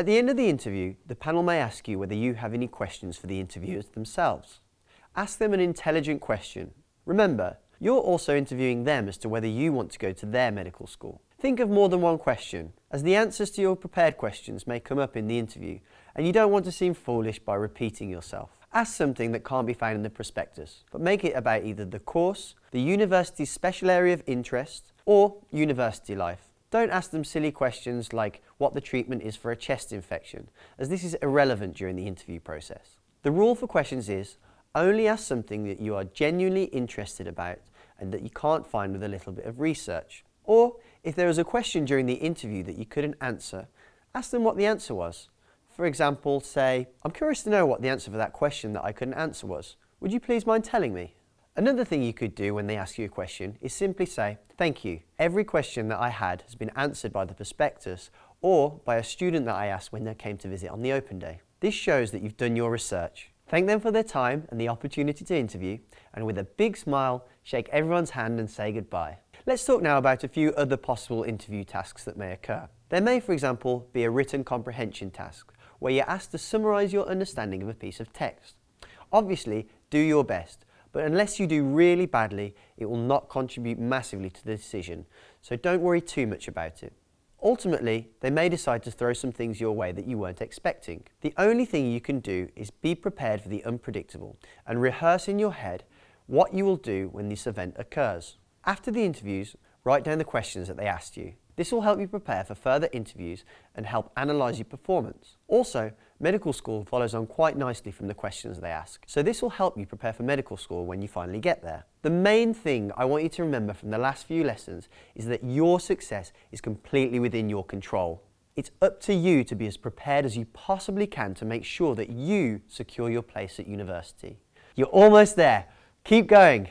At the end of the interview, the panel may ask you whether you have any questions for the interviewers themselves. Ask them an intelligent question. Remember, you're also interviewing them as to whether you want to go to their medical school. Think of more than one question, as the answers to your prepared questions may come up in the interview, and you don't want to seem foolish by repeating yourself. Ask something that can't be found in the prospectus, but make it about either the course, the university's special area of interest, or university life. Don't ask them silly questions like what the treatment is for a chest infection, as this is irrelevant during the interview process. The rule for questions is, only ask something that you are genuinely interested about and that you can't find with a little bit of research. Or, if there was a question during the interview that you couldn't answer, ask them what the answer was. For example, say, "I'm curious to know what the answer for that question that I couldn't answer was. Would you please mind telling me?" Another thing you could do when they ask you a question is simply say, "Thank you. Every question that I had has been answered by the prospectus or by a student that I asked when they came to visit on the open day." This shows that you've done your research. Thank them for their time and the opportunity to interview, and with a big smile, shake everyone's hand and say goodbye. Let's talk now about a few other possible interview tasks that may occur. There may, for example, be a written comprehension task, where you're asked to summarise your understanding of a piece of text. Obviously, do your best, but unless you do really badly, it will not contribute massively to the decision, so don't worry too much about it. Ultimately, they may decide to throw some things your way that you weren't expecting. The only thing you can do is be prepared for the unpredictable and rehearse in your head what you will do when this event occurs. After the interviews, write down the questions that they asked you. This will help you prepare for further interviews and help analyse your performance. Also, medical school follows on quite nicely from the questions they ask, so this will help you prepare for medical school when you finally get there. The main thing I want you to remember from the last few lessons is that your success is completely within your control. It's up to you to be as prepared as you possibly can to make sure that you secure your place at university. You're almost there. Keep going.